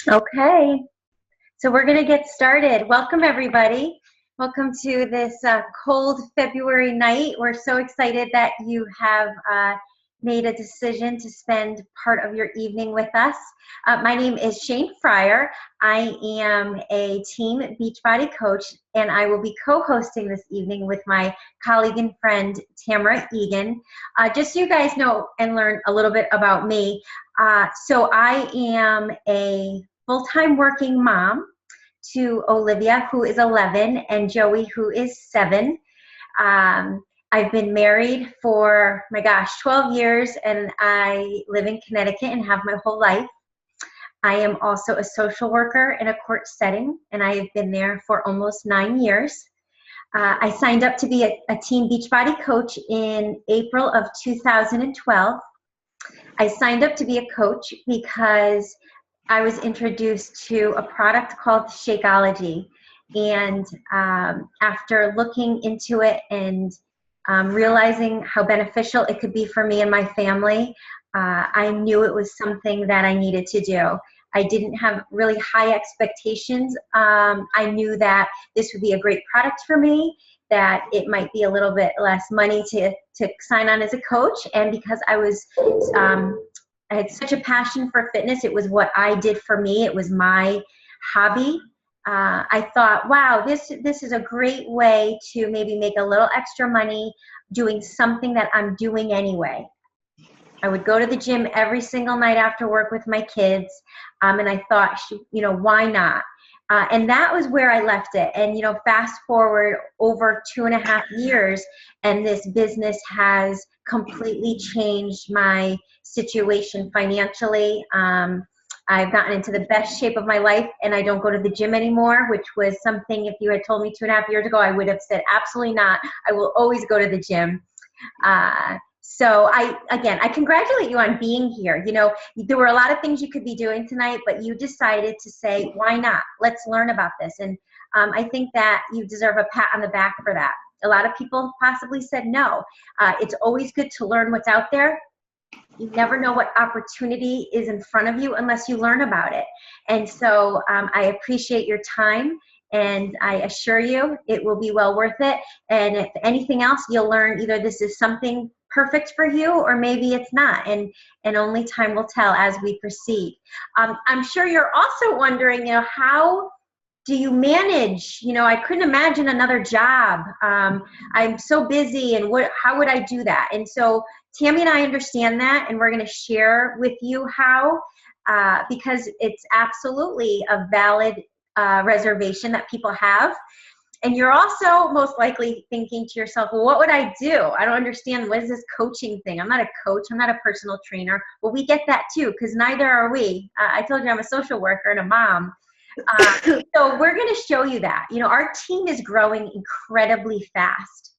Okay, so we're going to get started. Welcome, everybody. Welcome to this cold February night. We're so excited that you have made a decision to spend part of your evening with us. My name is Shane Fryer. I am a team Beachbody coach, and I will be co-hosting this evening with my colleague and friend, Tamara Egan. Just so you guys know and learn a little bit about me. So I am a full-time working mom to Olivia, who is 11, and Joey, who is 7. I've been married for, 12 years, and I live in Connecticut and have my whole life. I am also a social worker in a court setting, and I have been there for almost 9 years. I signed up to be a Team Beachbody coach in April of 2012. I signed up to be a coach because I was introduced to a product called Shakeology, and after looking into it and realizing how beneficial it could be for me and my family, I knew it was something that I needed to do. I didn't have really high expectations. I knew that this would be a great product for me, that it might be a little bit less money to sign on as a coach, and because I had such a passion for fitness. It was what I did for me. It was my hobby. I thought, wow, this is a great way to maybe make a little extra money doing something that I'm doing anyway. I would go to the gym every single night after work with my kids, and I thought, why not? And that was where I left it. And, fast forward over 2.5 years, and this business has completely changed my situation financially. I've gotten into the best shape of my life, and I don't go to the gym anymore, which was something, if you had told me 2.5 years ago, I would have said, absolutely not. I will always go to the gym. So I congratulate you on being here. There were a lot of things you could be doing tonight, but you decided to say, why not? Let's learn about this. And I think that you deserve a pat on the back for that. A lot of people possibly said no. It's always good to learn what's out there. You never know what opportunity is in front of you unless you learn about it. And so I appreciate your time, and I assure you it will be well worth it. And if anything else, you'll learn either this is something perfect for you or maybe it's not. And only time will tell as we proceed. I'm sure you're also wondering, how do you manage? I couldn't imagine another job. I'm so busy, and how would I do that? And so Tammy and I understand that, and we're going to share with you how, because it's absolutely a valid reservation that people have. And you're also most likely thinking to yourself, well, what would I do? I don't understand. What is this coaching thing? I'm not a coach. I'm not a personal trainer. Well, we get that too, because neither are we. I told you I'm a social worker and a mom. So we're going to show you that. Our team is growing incredibly fast.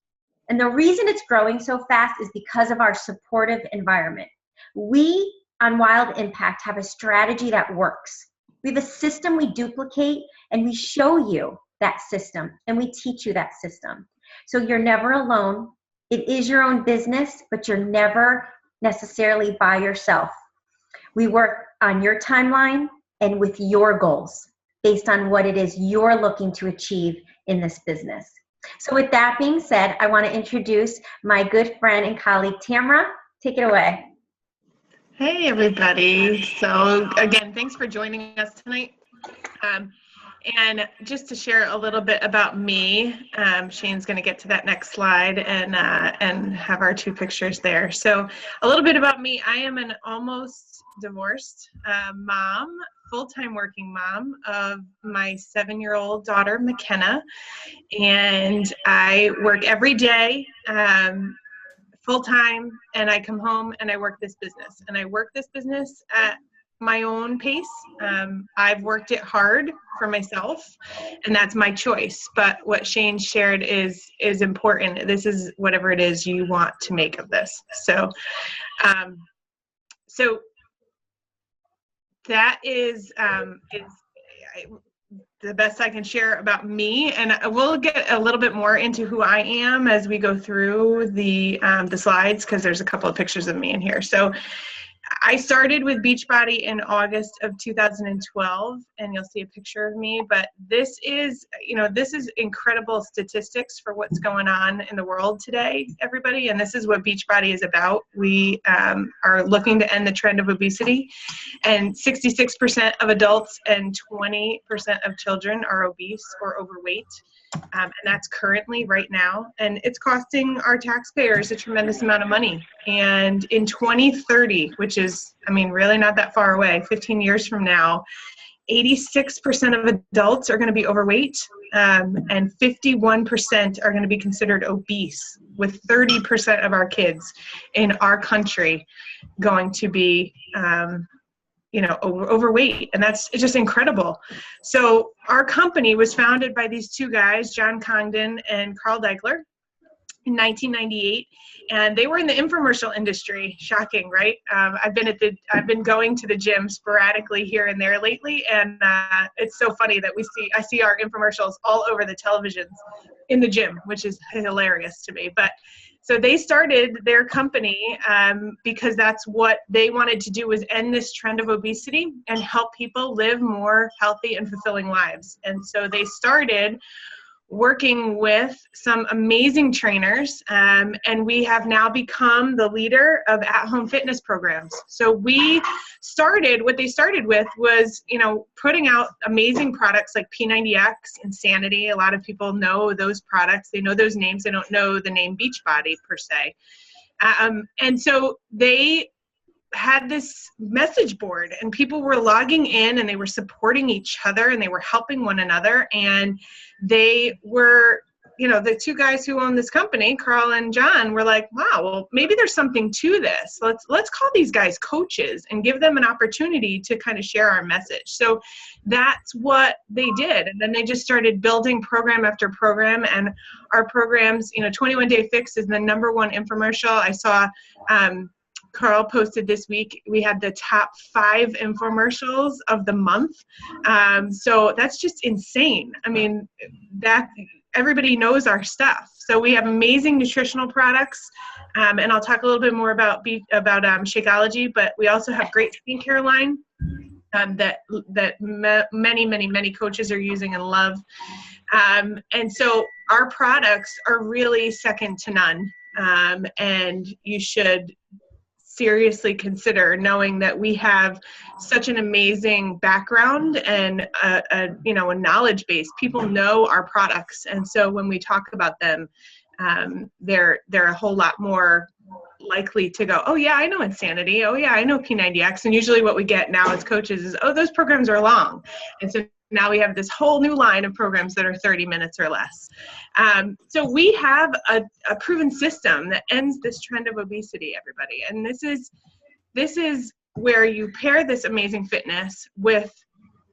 And the reason it's growing so fast is because of our supportive environment. We, on Wild Impact, have a strategy that works. We have a system we duplicate, and we show you that system, and we teach you that system. So you're never alone. It is your own business, but you're never necessarily by yourself. We work on your timeline and with your goals based on what it is you're looking to achieve in this business. So with that being said, I want to introduce my good friend and colleague, Tamara. Take it away. Hey, everybody. So again, thanks for joining us tonight. And just to share a little bit about me, Shane's going to get to that next slide and have our 2 pictures there. So a little bit about me. I am an almost divorced mom, full-time working mom of my 7-year-old daughter, McKenna. And I work every day, full-time, and I come home and I work this business. And I work this business at my own pace. I've worked it hard for myself, and that's my choice. But what Shane shared is important. This is whatever it is you want to make of this. So that is the best I can share about me, and we'll get a little bit more into who I am as we go through the slides, because there's a couple of pictures of me in here. So I started with Beachbody in August of 2012, and you'll see a picture of me, but this is incredible statistics for what's going on in the world today, everybody, and this is what Beachbody is about. We are looking to end the trend of obesity, and 66% of adults and 20% of children are obese or overweight. And that's currently right now, and it's costing our taxpayers a tremendous amount of money. And in 2030, which is, really not that far away, 15 years from now, 86% of adults are going to be overweight, and 51% are going to be considered obese, with 30% of our kids in our country going to be overweight, and it's just incredible. So our company was founded by these two guys, John Congdon and Carl Daikeler, in 1998, and they were in the infomercial industry. Shocking, right? I've been going to the gym sporadically here and there lately, and it's so funny that I see our infomercials all over the televisions in the gym, which is hilarious to me. But so they started their company because that's what they wanted to do, was end this trend of obesity and help people live more healthy and fulfilling lives. And so they started working with some amazing trainers, and we have now become the leader of at-home fitness programs. So what they started with was, putting out amazing products like P90X, Insanity. A lot of people know those products. They know those names. They don't know the name Beachbody per se. And so they had this message board, and people were logging in, and they were supporting each other, and they were helping one another. And they were, the two guys who own this company, Carl and John, were like, wow, well, maybe there's something to this. Let's call these guys coaches and give them an opportunity to kind of share our message. So that's what they did. And then they just started building program after program. And our programs, 21 Day Fix is the #1 infomercial. I saw, Carl posted this week, we had the top 5 infomercials of the month. So that's just insane. That everybody knows our stuff. So we have amazing nutritional products. And I'll talk a little bit more about Shakeology, but we also have great skincare line that many coaches are using and love. And so our products are really second to none. And you should seriously consider, knowing that we have such an amazing background and a knowledge base. People know our products, and so when we talk about them, they're a whole lot more likely to go, oh yeah, I know Insanity, oh yeah, I know P90X. And usually what we get now as coaches is, oh, those programs are long. And so now we have this whole new line of programs that are 30 minutes or less. So we have a proven system that ends this trend of obesity, everybody. And this is where you pair this amazing fitness with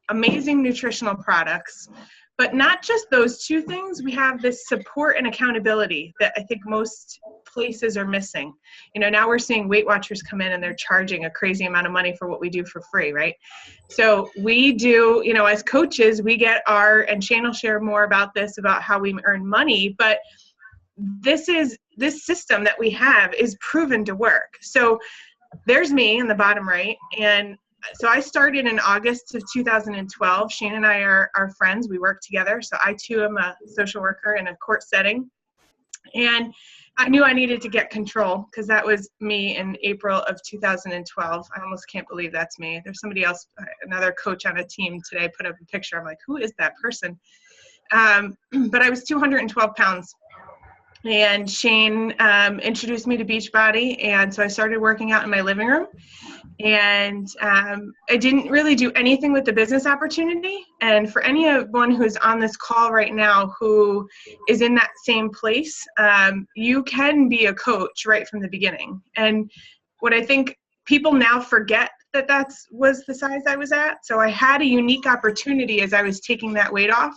amazing nutritional products. But not just those two things, we have this support and accountability that I think most places are missing. Now we're seeing Weight Watchers come in and they're charging a crazy amount of money for what we do for free, right? So we do, as coaches, we get and Shane will share more about this, about how we earn money, but this system that we have is proven to work. So there's me in the bottom right, and so I started in August of 2012. Shane and I are friends. We work together. So I too am a social worker in a court setting. And I knew I needed to get control, because that was me in April of 2012. I almost can't believe that's me. There's somebody else, another coach on a team today, put up a picture. I'm like, who is that person? But I was 212 pounds. And Shane introduced me to Beachbody, and so I started working out in my living room. And I didn't really do anything with the business opportunity. And for anyone who's on this call right now who is in that same place, you can be a coach right from the beginning. And what I think people now forget that was the size I was at. So I had a unique opportunity as I was taking that weight off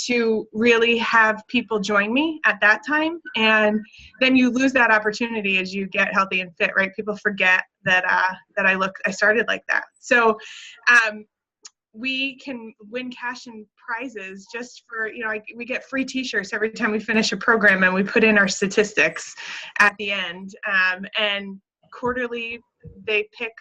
to really have people join me at that time. And then you lose that opportunity as you get healthy and fit, right? People forget that I started like that. So we can win cash and prizes just for, we get free t-shirts every time we finish a program, and we put in our statistics at the end, and quarterly they pick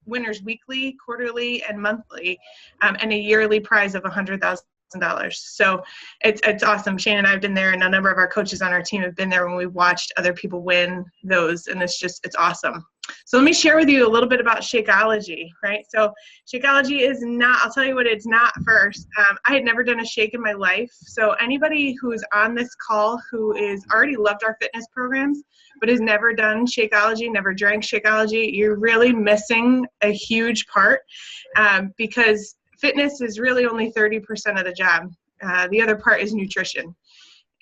winners weekly, quarterly, and monthly, and a yearly prize of $100,000. So it's awesome. Shane and I have been there, and a number of our coaches on our team have been there when we watched other people win those, and it's awesome. So let me share with you a little bit about Shakeology, right? So Shakeology is not, I'll tell you what it's not first. I had never done a shake in my life. So anybody who's on this call who is already loved our fitness programs, but has never done Shakeology, never drank Shakeology, you're really missing a huge part, because fitness is really only 30% of the job. The other part is nutrition.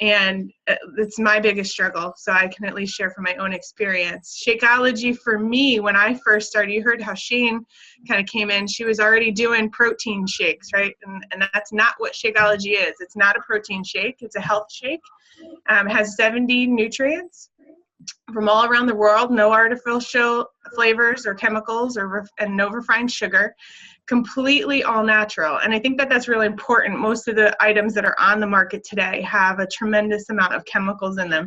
And it's my biggest struggle, so I can at least share from my own experience. Shakeology for me, when I first started, you heard how Shane kind of came in. She was already doing protein shakes, right? And that's not what Shakeology is. It's not a protein shake. It's a health shake. It has 70 nutrients from all around the world, no artificial flavors or chemicals and no refined sugar. Completely all natural. And I think that that's really important. Most of the items that are on the market today have a tremendous amount of chemicals in them.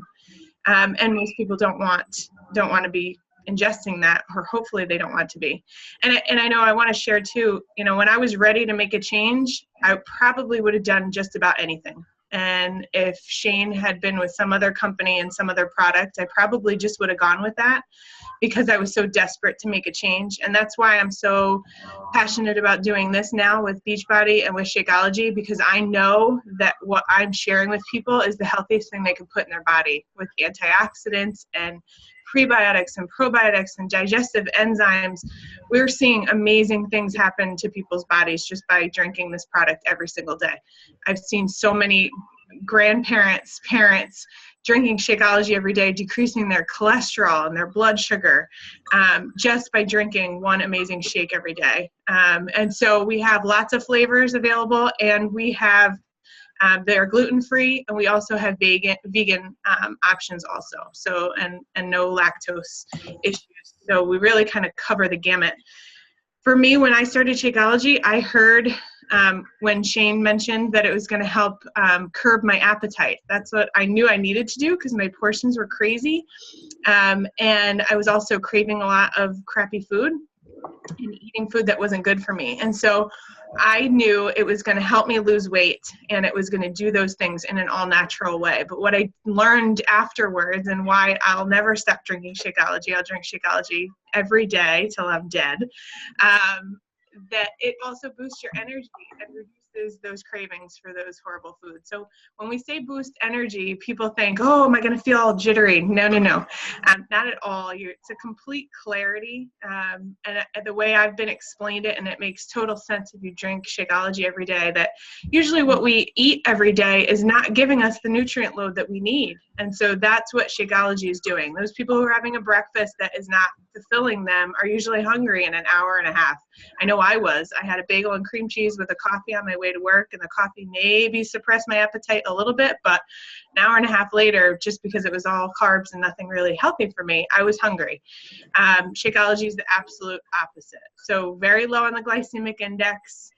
And most people don't want to be ingesting that, or hopefully they don't want to be. And I know I want to share too, when I was ready to make a change, I probably would have done just about anything. And if Shane had been with some other company and some other product, I probably just would have gone with that, because I was so desperate to make a change. And that's why I'm so passionate about doing this now with Beachbody and with Shakeology, because I know that what I'm sharing with people is the healthiest thing they can put in their body, with antioxidants and prebiotics and probiotics and digestive enzymes. We're seeing amazing things happen to people's bodies just by drinking this product every single day. I've seen so many grandparents, parents drinking Shakeology every day, decreasing their cholesterol and their blood sugar, just by drinking one amazing shake every day. And so we have lots of flavors available, and we have they're gluten-free, and we also have vegan options also. So and no lactose issues. So we really kind of cover the gamut. For me, when I started Shakeology, I heard when Shane mentioned that it was going to help curb my appetite. That's what I knew I needed to do, because my portions were crazy. And I was also craving a lot of crappy food and eating food that wasn't good for me. And so I knew it was going to help me lose weight, and it was going to do those things in an all-natural way. But what I learned afterwards, and why I'll never stop drinking Shakeology, I'll drink Shakeology every day till I'm dead, that it also boosts your energy and reduces those cravings for those horrible foods. So when we say boost energy, people think, oh, am I going to feel all jittery? No, not at all. It's a complete clarity. And the way I've been explained it, and it makes total sense if you drink Shakeology every day, that usually what we eat every day is not giving us the nutrient load that we need. And so that's what Shakeology is doing. Those people who are having a breakfast that is not fulfilling them are usually hungry in an hour and a half. I know I was. I had a bagel and cream cheese with a coffee on my way to work, and the coffee maybe suppressed my appetite a little bit, but an hour and a half later, just because it was all carbs and nothing really healthy for me, I was hungry. Shakeology is the absolute opposite. So very low on the glycemic index.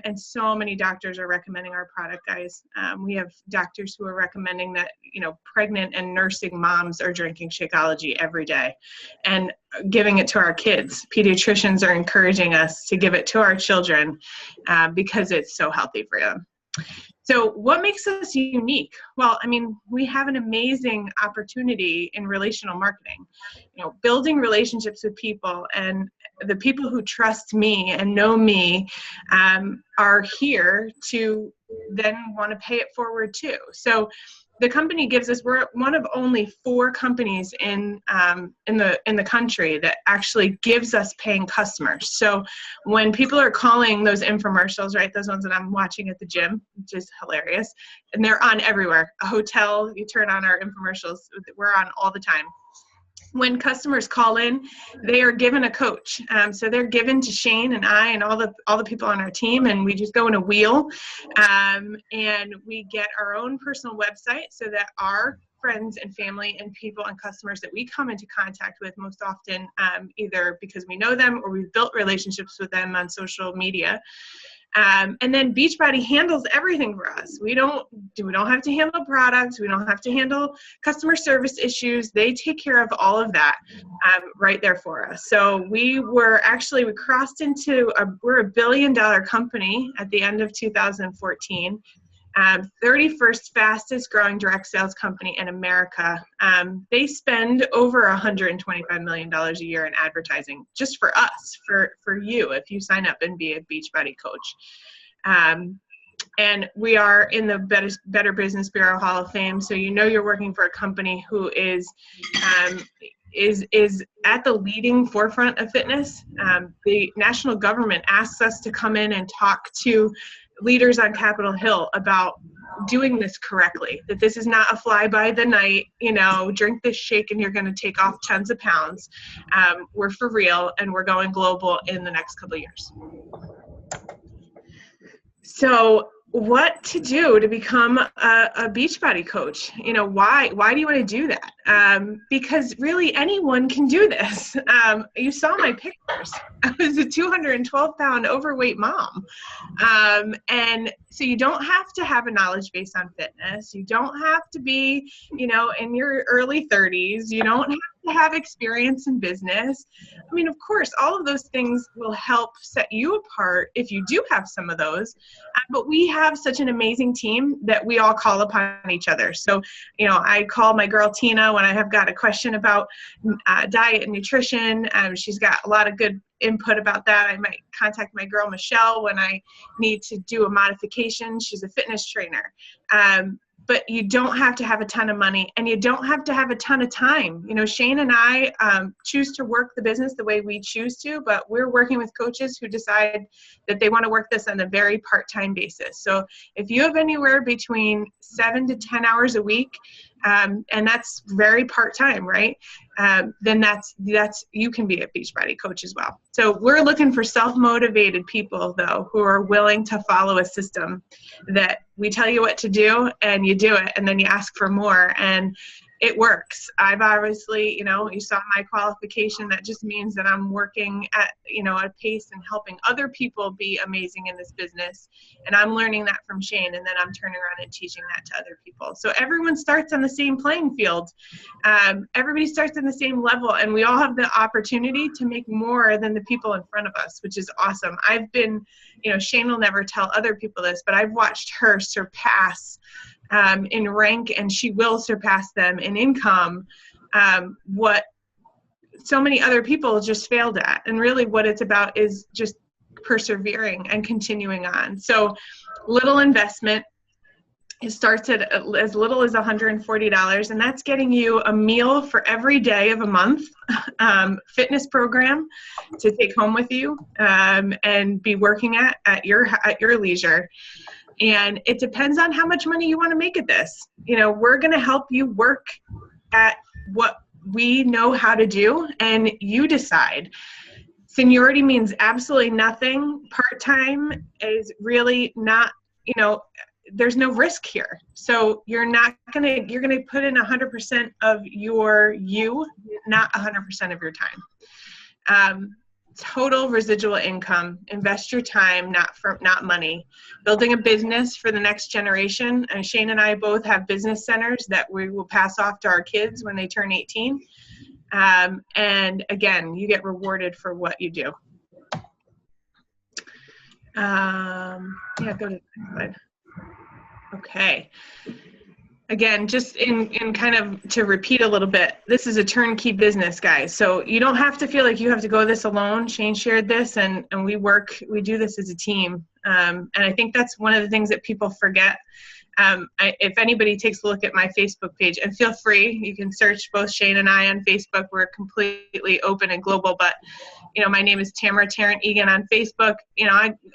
And so many doctors are recommending our product, guys. We have doctors who are recommending that, pregnant and nursing moms are drinking Shakeology every day and giving it to our kids. Pediatricians are encouraging us to give it to our children because it's so healthy for them. So what makes us unique? Well, we have an amazing opportunity in relational marketing, building relationships with people, and the people who trust me and know me are here to then want to pay it forward too. So the company we're one of only 4 companies in the country that actually gives us paying customers. So when people are calling those infomercials, right, those ones that I'm watching at the gym, which is hilarious, and they're on everywhere. A hotel, you turn on our infomercials, we're on all the time. When customers call in, they are given a coach. So they're given to Shane and I and all the people on our team, and we just go in a wheel, and we get our own personal website so that our friends and family and people and customers that we come into contact with most often, either because we know them or we've built relationships with them on social media, And then Beachbody handles everything for us. We don't have to handle products. We don't have to handle customer service issues. They take care of all of that right there for us. So we crossed into we're $1 billion company at the end of 2014. 31st fastest growing direct sales company in America. They spend over $125 million a year in advertising just for us, for you, if you sign up and be a Beachbody coach. And we are in the Better Business Bureau Hall of Fame. So you're working for a company who is at the leading forefront of fitness. The national government asks us to come in and talk to leaders on Capitol Hill about doing this correctly, that this is not a fly by the night, drink this shake and you're going to take off tons of pounds. We're for real, and we're going global in the next couple of years. So what to do to become a Beachbody coach? Why do you want to do that? Because really anyone can do this. You saw my pictures. I was a 212-pound overweight mom. And so you don't have to have a knowledge base on fitness. You don't have to be, in your early 30s. You don't have to have experience in business. I mean, of course, all of those things will help set you apart if you do have some of those. But we have such an amazing team that we all call upon each other. So, I call my girl Tina when I have got a question about diet and nutrition. She's got a lot of good input about that. I might contact my girl Michelle when I need to do a modification. She's a fitness trainer. But you don't have to have a ton of money, and you don't have to have a ton of time. Shane and I choose to work the business the way we choose to, but we're working with coaches who decide that they want to work this on a very part-time basis. So if you have anywhere between 7 to 10 hours a week, and that's very part-time, right? Then that's you can be a Beachbody coach as well. So we're looking for self-motivated people, though, who are willing to follow a system that we tell you what to do and you do it, and then you ask for more, and it works. I've obviously, you saw my qualification. That just means that I'm working at, a pace and helping other people be amazing in this business. And I'm learning that from Shane, and then I'm turning around and teaching that to other people. So everyone starts on the same playing field. Everybody starts on the same level, and we all have the opportunity to make more than the people in front of us, which is awesome. I've been, Shane will never tell other people this, but I've watched her surpass in rank, and she will surpass them in income, what so many other people just failed at. And really what it's about is just persevering and continuing on. So little investment. It starts at as little as $140, and that's getting you a meal for every day of a month, fitness program to take home with you, and be working at your leisure. And it depends on how much money you want to make at this. We're going to help you work at what we know how to do, and you decide. Seniority means absolutely nothing. Part-time is really not, there's no risk here. So you're going to put in 100% of you, not 100% of your time. Total residual income. Invest your time, not money. Building a business for the next generation. And Shane and I both have business centers that we will pass off to our kids when they turn 18. And again, you get rewarded for what you do. Go to the next slide. Okay. Again, just in kind of to repeat a little bit, this is a turnkey business, guys. So you don't have to feel like you have to go this alone. Shane shared this, and we do this as a team. And I think that's one of the things that people forget. If anybody takes a look at my Facebook page, and feel free, you can search both Shane and I on Facebook. We're completely open and global, but my name is Tamara Tarrant Egan on Facebook.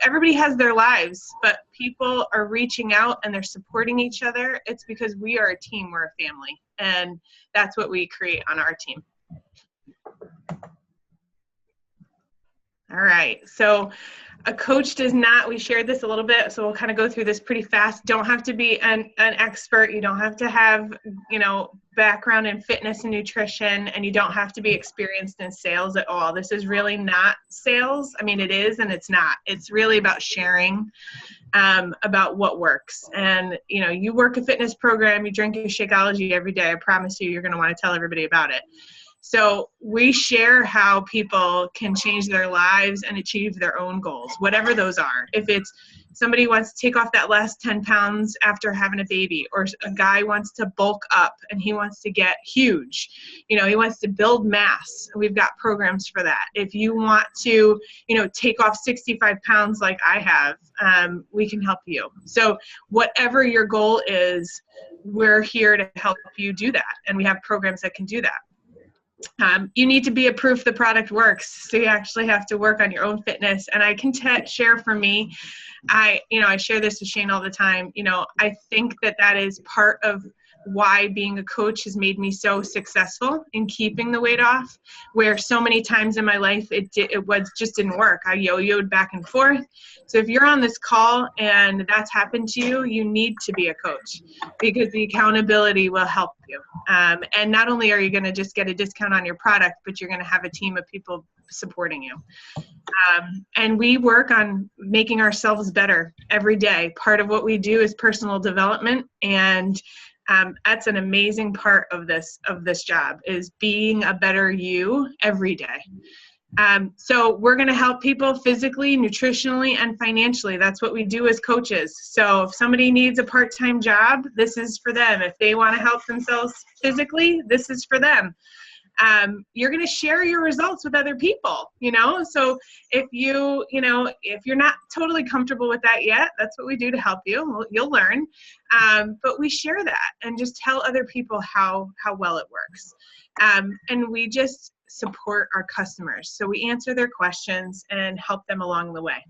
Everybody has their lives, but people are reaching out and they're supporting each other. It's because we are a team, we're a family, and that's what we create on our team. All right, so A coach does not, we shared this a little bit, so we'll kind of go through this pretty fast. Don't have to be an expert. You don't have to have, background in fitness and nutrition, and you don't have to be experienced in sales at all. This is really not sales. I mean, it is and it's not. It's really about sharing about what works. And, you work a fitness program, you drink a Shakeology every day. I promise you're going to want to tell everybody about it. So we share how people can change their lives and achieve their own goals, whatever those are. If it's somebody wants to take off that last 10 pounds after having a baby, or a guy wants to bulk up and he wants to get huge, he wants to build mass. We've got programs for that. If you want to, take off 65 pounds like I have, we can help you. So whatever your goal is, we're here to help you do that. And we have programs that can do that. You need to be a proof the product works. So you actually have to work on your own fitness. And I can share for me, I share this with Shane all the time. I think that is part of why being a coach has made me so successful in keeping the weight off, where so many times in my life it just didn't work. I yo-yoed back and forth. So if you're on this call and that's happened to you, you need to be a coach, because the accountability will help you. And not only are you going to just get a discount on your product, but you're going to have a team of people supporting you. And we work on making ourselves better every day. Part of what we do is personal development, and that's an amazing part of this job, is being a better you every day. So we're going to help people physically, nutritionally, and financially. That's what we do as coaches. So if somebody needs a part-time job, this is for them. If they want to help themselves physically, this is for them. You're going to share your results with other people, so if you're not totally comfortable with that yet, that's what we do to help you. You'll learn. But we share that and just tell other people how well it works. And we just support our customers. So we answer their questions and help them along the way.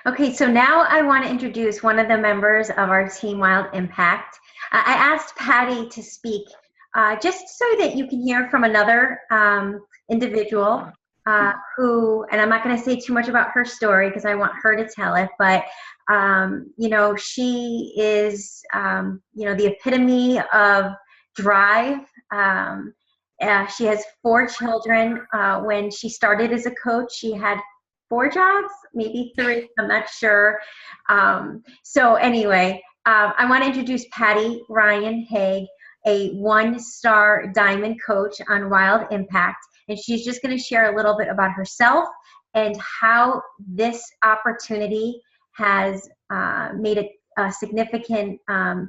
Okay, so now I want to introduce one of the members of our team, Wild Impact. I asked Patty to speak just so that you can hear from another individual who, and I'm not going to say too much about her story because I want her to tell it, but she is, the epitome of drive. She has 4 children. When she started as a coach, she had 4 jobs, maybe 3, I'm not sure. So anyway, I want to introduce Patty Ryan Haig, a 1-star diamond coach on Wild Impact. And she's just going to share a little bit about herself and how this opportunity has made a significant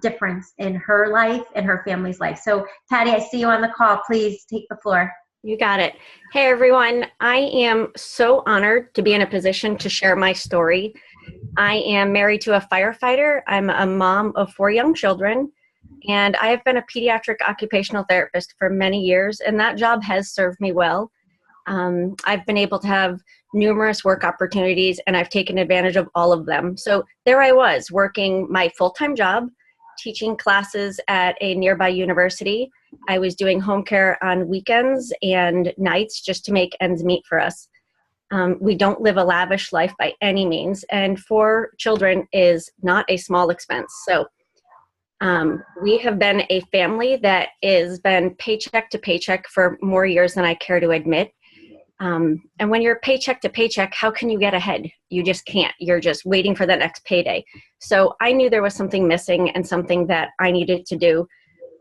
difference in her life and her family's life. So Patty, I see you on the call. Please take the floor. You got it. Hey, everyone. I am so honored to be in a position to share my story. I am married to a firefighter. I'm a mom of 4 young children, and I have been a pediatric occupational therapist for many years, and that job has served me well. I've been able to have numerous work opportunities, and I've taken advantage of all of them. So there I was, working my full-time job, teaching classes at a nearby university. I was doing home care on weekends and nights just to make ends meet for us. We don't live a lavish life by any means, and 4 children is not a small expense. So we have been a family that has been paycheck to paycheck for more years than I care to admit. And when you're paycheck to paycheck, how can you get ahead? You just can't. You're just waiting for the next payday. So I knew there was something missing and something that I needed to do.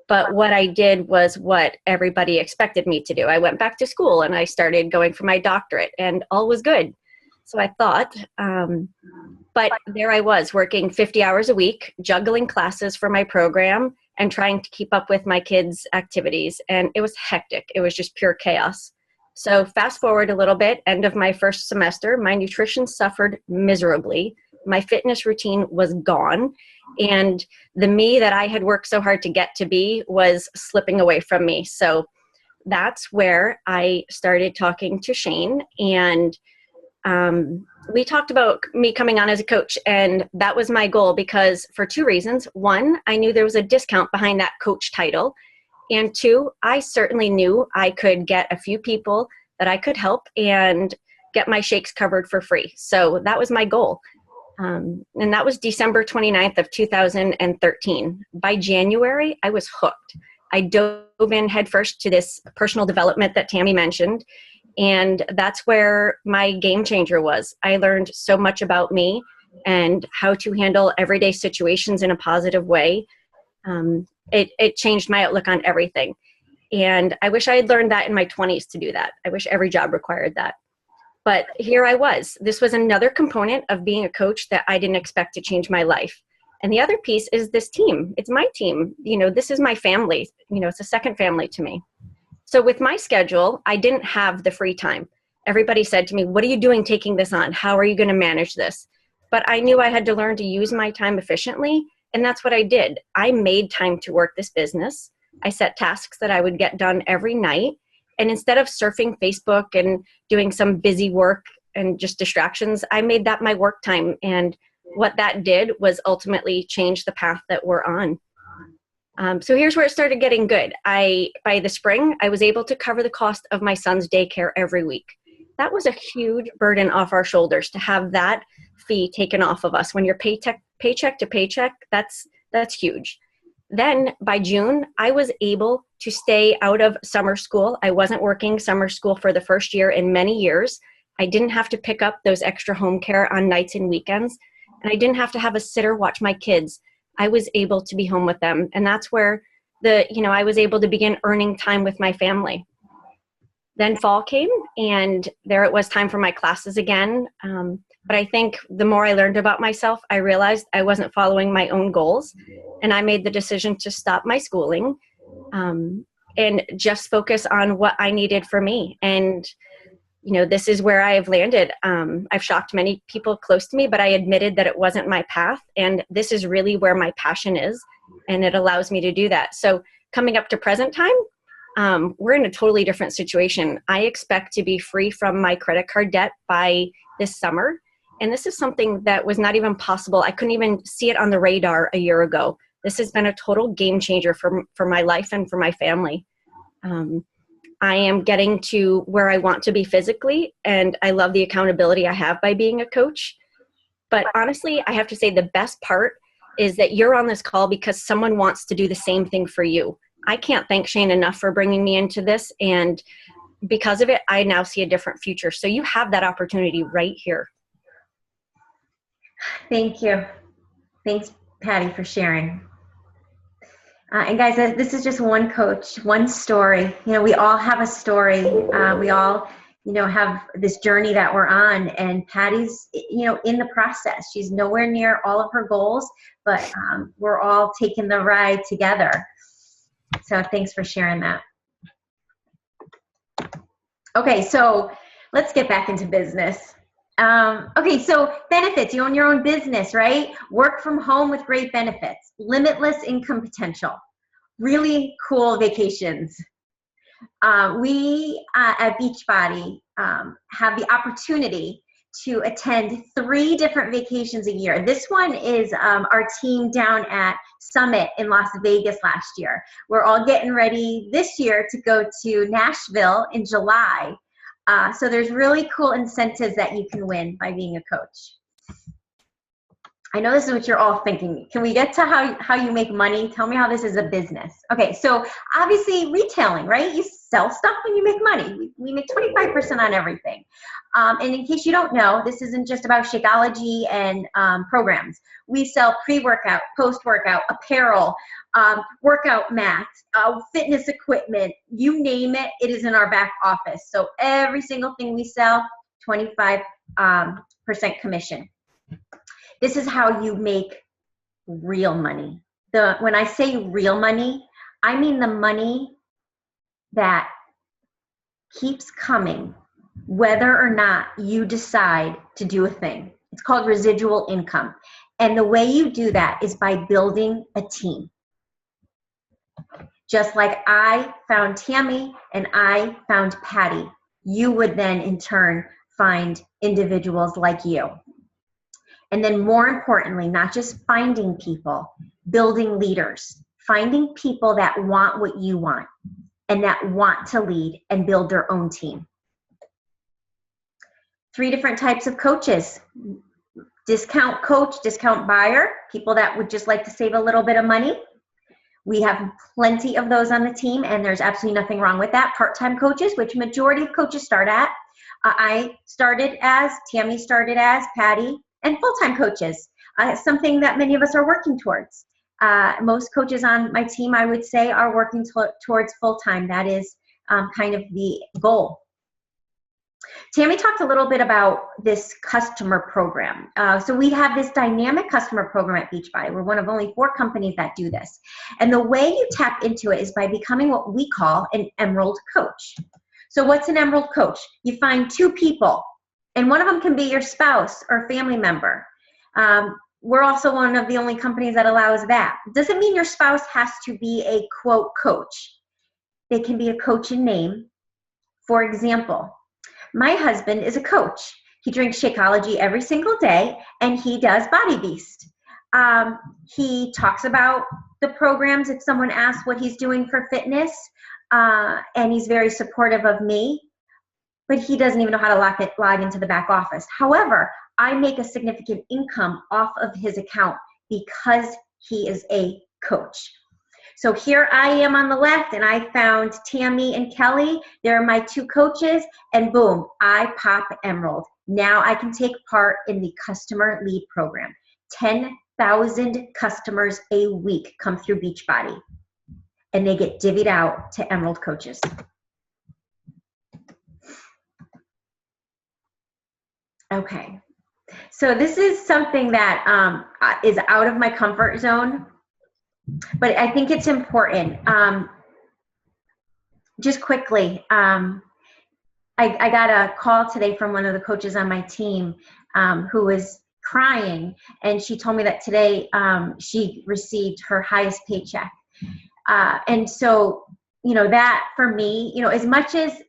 But what I did was what everybody expected me to do. I went back to school and I started going for my doctorate, and all was good. So I thought, but there I was working 50 hours a week, juggling classes for my program and trying to keep up with my kids' activities. And it was hectic. It was just pure chaos. So fast forward a little bit, end of my first semester, my nutrition suffered miserably. My fitness routine was gone. And the me that I had worked so hard to get to be was slipping away from me. So that's where I started talking to Shane, and we talked about me coming on as a coach, and that was my goal because for 2 reasons. 1, I knew there was a discount behind that coach title. And 2, I certainly knew I could get a few people that I could help and get my shakes covered for free. So that was my goal. And that was December 29th of 2013. By January, I was hooked. I dove in headfirst to this personal development that Tammy mentioned. And that's where my game changer was. I learned so much about me and how to handle everyday situations in a positive way. It changed my outlook on everything. And I wish I had learned that in my 20s to do that. I wish every job required that. But here I was. This was another component of being a coach that I didn't expect to change my life. And the other piece is this team. It's my team. This is my family. It's a second family to me. So with my schedule, I didn't have the free time. Everybody said to me, what are you doing taking this on? How are you going to manage this? But I knew I had to learn to use my time efficiently. And that's what I did. I made time to work this business. I set tasks that I would get done every night. And instead of surfing Facebook and doing some busy work and just distractions, I made that my work time. And what that did was ultimately change the path that we're on. So here's where it started getting good. By the spring, I was able to cover the cost of my son's daycare every week. That was a huge burden off our shoulders to have that fee taken off of us. When you're paycheck to paycheck, that's huge. Then by June, I was able to stay out of summer school. I wasn't working summer school for the first year in many years. I didn't have to pick up those extra home care on nights and weekends. And I didn't have to have a sitter watch my kids. I was able to be home with them. And that's where I was able to begin earning time with my family. Then fall came, and there it was time for my classes again. But I think the more I learned about myself, I realized I wasn't following my own goals. And I made the decision to stop my schooling and just focus on what I needed for me. And, this is where I have landed. I've shocked many people close to me, but I admitted that it wasn't my path. And this is really where my passion is. And it allows me to do that. So coming up to present time, we're in a totally different situation. I expect to be free from my credit card debt by this summer. And this is something that was not even possible. I couldn't even see it on the radar a year ago. This has been a total game changer for my life and for my family. I am getting to where I want to be physically, and I love the accountability I have by being a coach. But honestly, I have to say the best part is that you're on this call because someone wants to do the same thing for you. I can't thank Shane enough for bringing me into this. And because of it, I now see a different future. So you have that opportunity right here. Thank you. Thanks, Patty, for sharing. And guys, this is just one coach, one story. We all have a story. We all, have this journey that we're on. And Patty's, in the process. She's nowhere near all of her goals, but we're all taking the ride together. So thanks for sharing that. Okay, so let's get back into business. Okay, so benefits. You own your own business, right? Work from home with great benefits. Limitless income potential. Really cool vacations. We at Beachbody have the opportunity to attend 3 different vacations a year. This one is our team down at Summit in Las Vegas last year. We're all getting ready this year to go to Nashville in July. So there's really cool incentives that you can win by being a coach. I know this is what you're all thinking. Can we get to how you make money? Tell me how this is a business. Okay, so obviously retailing, right? You sell stuff and you make money. We make 25% on everything. And in case you don't know, this isn't just about Shakeology and programs. We sell pre-workout, post-workout, apparel, workout mats, fitness equipment, you name it, it is in our back office. So every single thing we sell, 25% commission. This is how you make real money. When I say real money, I mean the money that keeps coming whether or not you decide to do a thing. It's called residual income. And the way you do that is by building a team. Just like I found Tammy and I found Patty, you would then in turn find individuals like you. And then more importantly, not just finding people, building leaders, finding people that want what you want and that want to lead and build their own team. 3 different types of coaches. Discount coach, discount buyer, people that would just like to save a little bit of money. We have plenty of those on the team, and there's absolutely nothing wrong with that. Part-time coaches, which majority of coaches start at. I started as, Tammy started as, Patty, and full-time coaches, something that many of us are working towards. Most coaches on my team, I would say, are working towards full-time. That is kind of the goal. Tammy talked a little bit about this customer program. So we have this dynamic customer program at Beachbody. We're one of only 4 companies that do this. And the way you tap into it is by becoming what we call an Emerald Coach. So what's an Emerald Coach? You find 2 people, and one of them can be your spouse or family member. We're also one of the only companies that allows that. Doesn't mean your spouse has to be a, quote, coach. They can be a coach in name. For example, my husband is a coach. He drinks Shakeology every single day, and he does Body Beast. He talks about the programs if someone asks what he's doing for fitness, and he's very supportive of me, but he doesn't even know how to log into the back office. However, I make a significant income off of his account because he is a coach. So here I am on the left, and I found Tammy and Kelly. They're my 2 coaches, and boom, I pop Emerald. Now I can take part in the customer lead program. 10,000 customers a week come through Beachbody, and they get divvied out to Emerald coaches. Okay, so this is something that is out of my comfort zone, but I think it's important. Just quickly, I got a call today from one of the coaches on my team who was crying, and she told me that today she received her highest paycheck. And so, you know, that for me, you know, as much as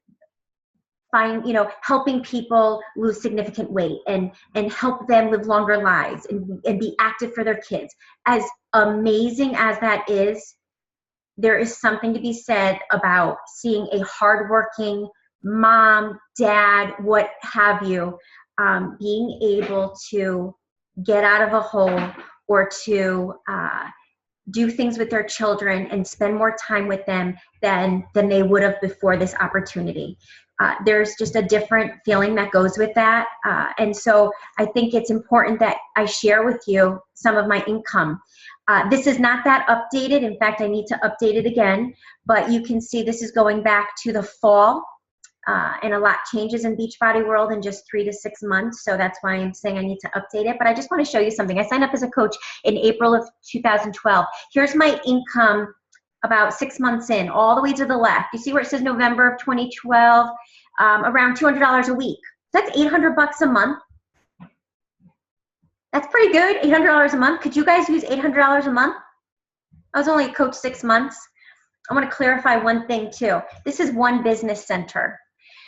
helping people lose significant weight and help them live longer lives and be active for their kids, as amazing as that is, there is something to be said about seeing a hardworking mom, dad, what have you, being able to get out of a hole or to do things with their children and spend more time with them than they would have before this opportunity. There's just a different feeling that goes with that. And so I think it's important that I share with you some of my income. This is not that updated. In fact, I need to update it again, but you can see this is going back to the fall, and a lot changes in Beachbody world in just 3 to 6 months. So that's why I'm saying I need to update it. But I just want to show you something. I signed up as a coach in April of 2012. Here's my income about 6 months in, all the way to the left. You see where it says November of 2012, around $200 a week. That's $800 a month. That's pretty good, $800 a month. Could you guys use $800 a month? I was only a coach 6 months. I want to clarify one thing too. This is one business center.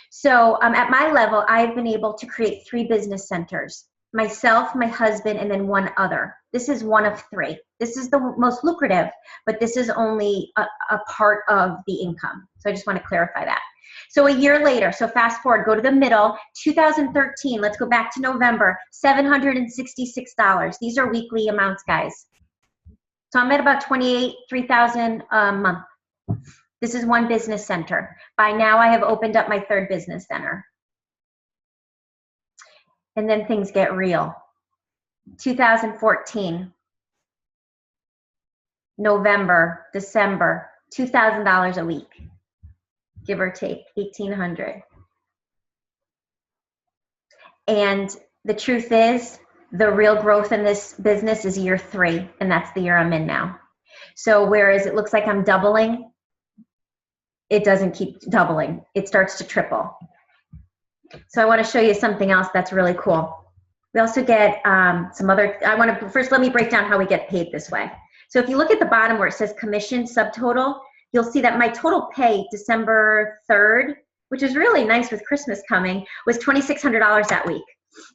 So at my level, I've been able to create 3 business centers. Myself, my husband, and then 1 other. This is one of 3. This is the most lucrative, but this is only a part of the income. So I just want to clarify that. So a year later, so fast forward, go to the middle, 2013, let's go back to November, $766. These are weekly amounts, guys. So I'm at about $3,000 a month. This is one business center. By now I have opened up my 3rd business center. And then things get real. 2014, November, December, $2,000 a week, give or take, $1,800. And the truth is, the real growth in this business is year 3, and that's the year I'm in now. So whereas it looks like I'm doubling, it doesn't keep doubling. It starts to triple. So I want to show you something else that's really cool. We also get some other, first let me break down how we get paid this way. So if you look at the bottom where it says commission subtotal, you'll see that my total pay December 3rd, which is really nice with Christmas coming, was $2,600 that week.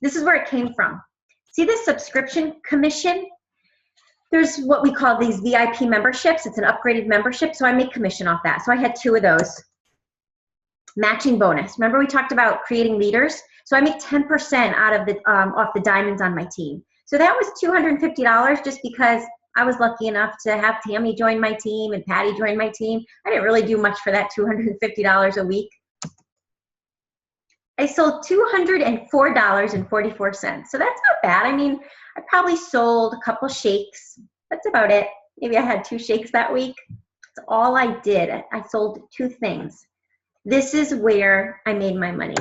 This is where it came from. See this subscription commission? There's what we call these VIP memberships. It's an upgraded membership, so I make commission off that. So I had 2 of those. Matching bonus. Remember we talked about creating leaders? So I make 10% out of the off the diamonds on my team. So that was $250 just because I was lucky enough to have Tammy join my team and Patty join my team. I didn't really do much for that $250 a week. I sold $204.44. So that's not bad. I mean, I probably sold a couple shakes. That's about it. Maybe I had 2 shakes that week. That's all I did. I sold 2 things. This is where I made my money.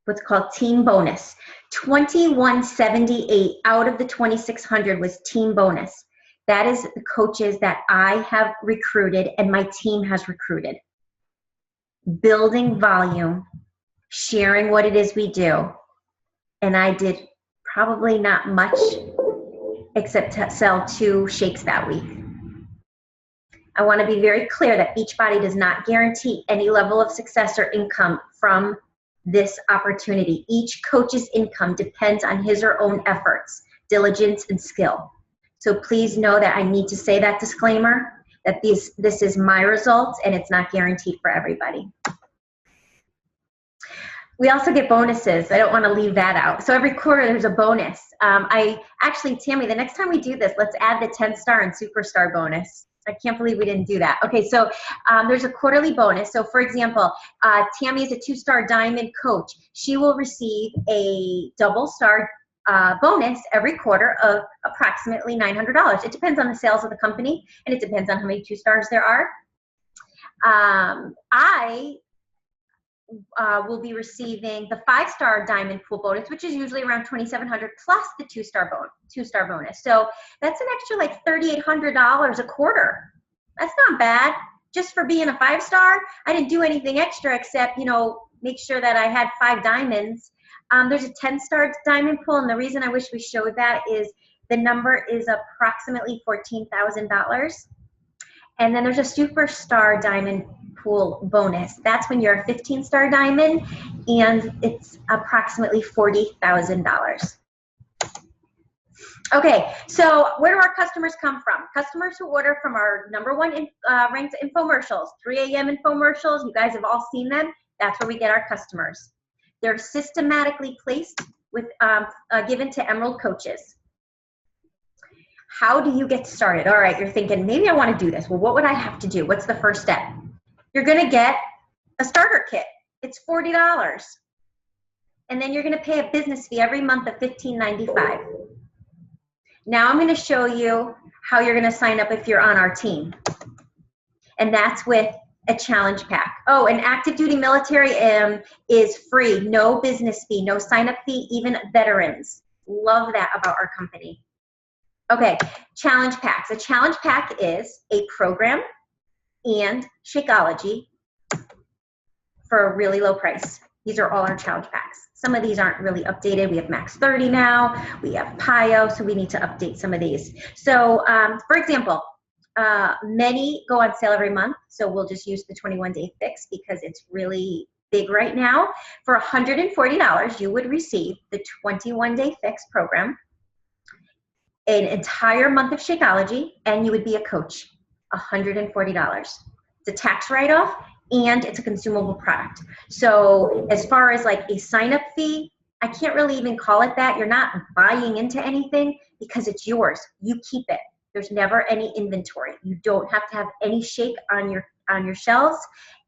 What's called team bonus. $21.78 out of the $2,600 was team bonus. That is the coaches that I have recruited and my team has recruited. Building volume, sharing what it is we do. And I did probably not much except to sell 2 shakes that week. I want to be very clear that Beachbody does not guarantee any level of success or income from this opportunity. Each coach's income depends on his or own efforts, diligence, and skill. So please know that I need to say that disclaimer, that this is my results and it's not guaranteed for everybody. We also get bonuses. I don't want to leave that out. So every quarter there's a bonus. Tammy, the next time we do this, let's add the 10-star and superstar bonus. I can't believe we didn't do that. Okay, so there's a quarterly bonus. So for example, Tammy is a 2-star diamond coach. She will receive a double-star bonus every quarter of approximately $900. It depends on the sales of the company, and it depends on how many 2-stars there are. I will be receiving the 5-star diamond pool bonus, which is usually around $2,700 plus the 2-star bonus. So that's an extra like $3,800 a quarter. That's not bad. Just for being a 5-star, I didn't do anything extra except, make sure that I had 5 diamonds. There's a 10-star diamond pool, and the reason I wish we showed that is the number is approximately $14,000. And then there's a superstar diamond pool bonus. That's when you're a 15-star diamond, and it's approximately $40,000. Okay, so where do our customers come from? Customers who order from our #1 ranked infomercials, 3 a.m. infomercials. You guys have all seen them. That's where we get our customers. They're systematically placed with given to Emerald coaches. How do you get started? All right, you're thinking, maybe I want to do this. Well, what would I have to do? What's the first step? You're going to get a starter kit. It's $40. And then you're going to pay a business fee every month of $15.95. Now I'm going to show you how you're going to sign up if you're on our team. And that's with a challenge pack. Oh, and active duty military is free. No business fee, no sign up fee, even veterans. Love that about our company. Okay, challenge packs. A challenge pack is a program and Shakeology for a really low price. These are all our challenge packs. Some of these aren't really updated. We have Max 30 now. We have PIO, so we need to update some of these. So, for example, many go on sale every month, so we'll just use the 21-day fix because it's really big right now. For $140, you would receive the 21-day fix program, an entire month of Shakeology, and you would be a coach. $140. It's a tax write-off, and it's a consumable product. So as far as like a sign-up fee, I can't really even call it that. You're not buying into anything because it's yours. You keep it. There's never any inventory. You don't have to have any shake on your shelves.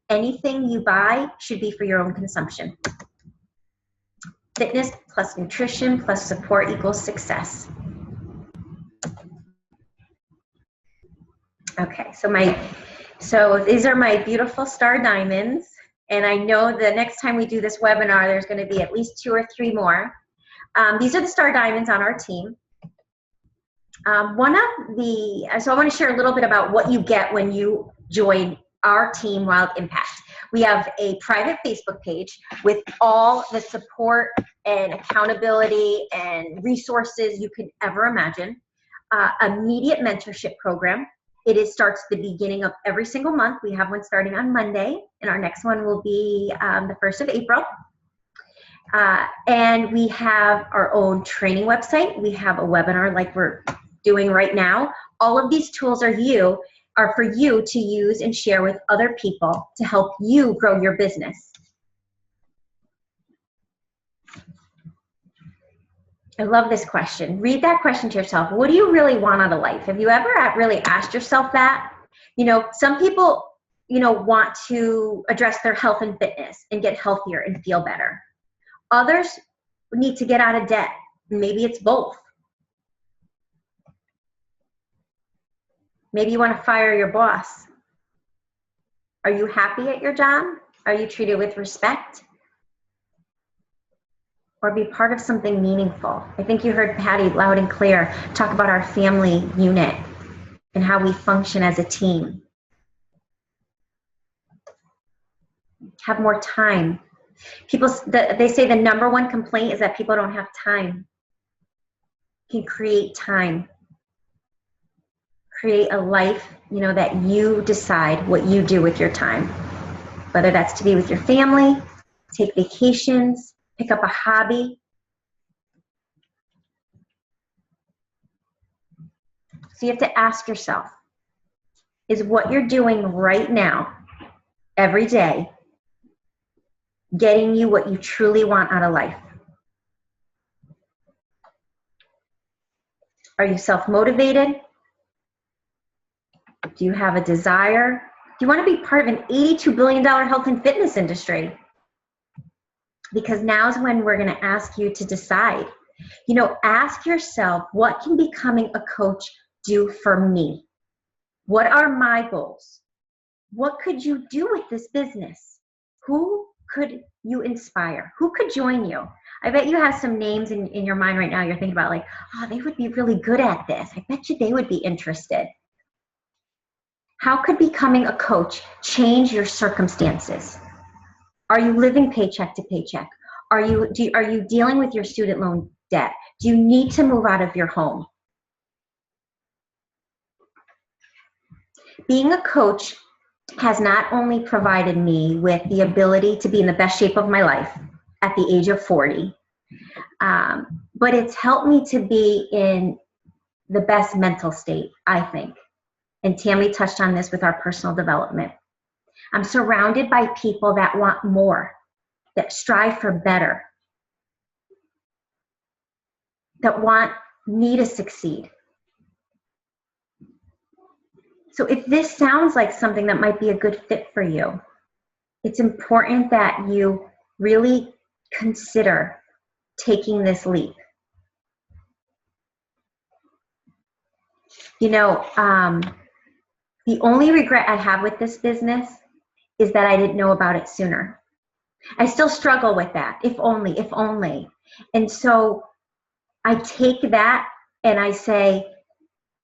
Anything you buy should be for your own consumption. Fitness plus nutrition plus support equals success. Okay, so these are my beautiful star diamonds, and I know the next time we do this webinar, there's going to be at least 2 or 3 more. These are the star diamonds on our team. So I want to share a little bit about what you get when you join our team, Wild Impact. We have a private Facebook page with all the support and accountability and resources you could ever imagine. Immediate mentorship program. It starts the beginning of every single month. We have one starting on Monday, and our next one will be the 1st of April. And we have our own training website. We have a webinar like we're doing right now. All of these tools are you are for you to use and share with other people to help you grow your business? I love this question. Read that question to yourself. What do you really want out of life? Have you ever really asked yourself that? You know, some people, you know, want to address their health and fitness and get healthier and feel better. Others need to get out of debt. Maybe it's both. Maybe you want to fire your boss. Are you happy at your job? Are you treated with respect? Or be part of something meaningful? I think you heard Patty loud and clear talk about our family unit and how we function as a team. Have more time. They say the number one complaint is that people don't have time. You can create time. Create a life, you know, that you decide what you do with your time. Whether that's to be with your family, take vacations, pick up a hobby. So you have to ask yourself, is what you're doing right now, every day, getting you what you truly want out of life? Are you self-motivated? Do you have a desire? Do you want to be part of an $82 billion health and fitness industry? Because now's when we're going to ask you to decide. You know, ask yourself, what can becoming a coach do for me? What are my goals? What could you do with this business? Who could you inspire? Who could join you? I bet you have some names in your mind right now. You're thinking about like, oh, they would be really good at this. I bet you they would be interested. How could becoming a coach change your circumstances? Are you living paycheck to paycheck? Are you dealing with your student loan debt? Do you need to move out of your home? Being a coach has not only provided me with the ability to be in the best shape of my life at the age of 40, but it's helped me to be in the best mental state, I think. And Tammy touched on this with our personal development. I'm surrounded by people that want more, that strive for better, that want me to succeed. So if this sounds like something that might be a good fit for you, it's important that you really consider taking this leap. You know, the only regret I have with this business is that I didn't know about it sooner. I still struggle with that. If only, if only. And so I take that and I say,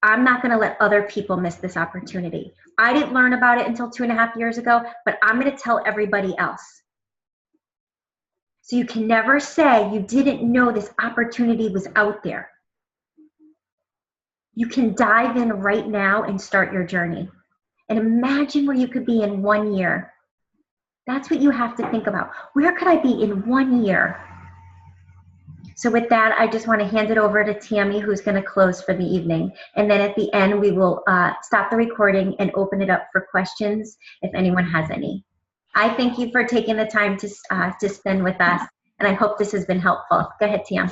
I'm not going to let other people miss this opportunity. I didn't learn about it until 2.5 years ago, but I'm going to tell everybody else. So you can never say you didn't know this opportunity was out there. You can dive in right now and start your journey. And imagine where you could be in 1 year. That's what you have to think about. Where could I be in 1 year? So with that, I just want to hand it over to Tammy, who's going to close for the evening. And then at the end, we will stop the recording and open it up for questions if anyone has any. I thank you for taking the time to spend with us, and I hope this has been helpful. Go ahead, Tam.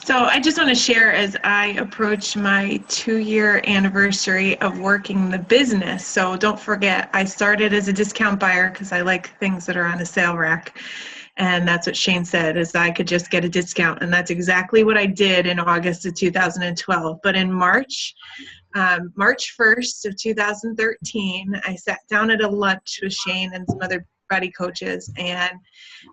So I just want to share, as I approach my 2-year anniversary of working the business. So don't forget, I started as a discount buyer because I like things that are on a sale rack. And that's what Shane said, is I could just get a discount. And that's exactly what I did in August of 2012. But in March 1st of 2013, I sat down at a lunch with Shane and some other Beachbody coaches, and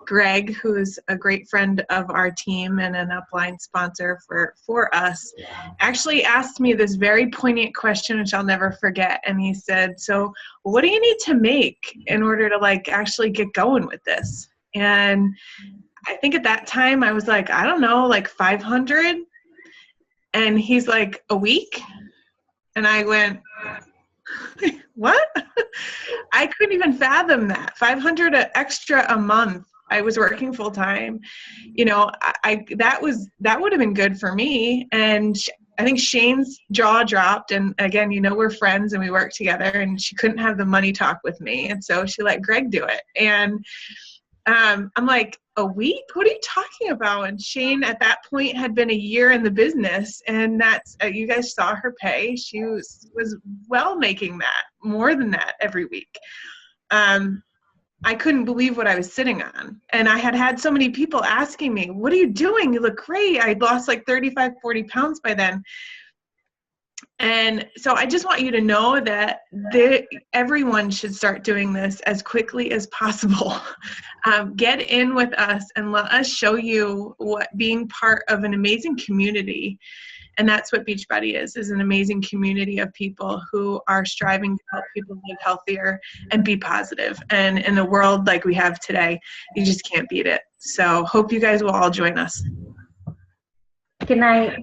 Greg, who's a great friend of our team and an upline sponsor for us, actually asked me this very poignant question, which I'll never forget. And he said, so what do you need to make in order to like actually get going with this? And I think at that time I was like, I don't know, like 500. And he's like, a week? And I went, what? I couldn't even fathom that. 500 extra a month. I was working full time. You know, that would have been good for me. And I think Shane's jaw dropped, and again, we're friends and we work together, and she couldn't have the money talk with me, and so she let Greg do it. And I'm like, a week? What are you talking about? And Shane at that point had been a year in the business, and that's you guys saw her pay. She was well making that, more than that every week. I couldn't believe what I was sitting on. And I had so many people asking me, what are you doing? You look great. I lost like 35, 40 pounds by then. And so I just want you to know that everyone should start doing this as quickly as possible. Get in with us and let us show you what being part of an amazing community. And that's what Beachbody is an amazing community of people who are striving to help people live healthier and be positive. And in a world like we have today, you just can't beat it. So hope you guys will all join us. Good night.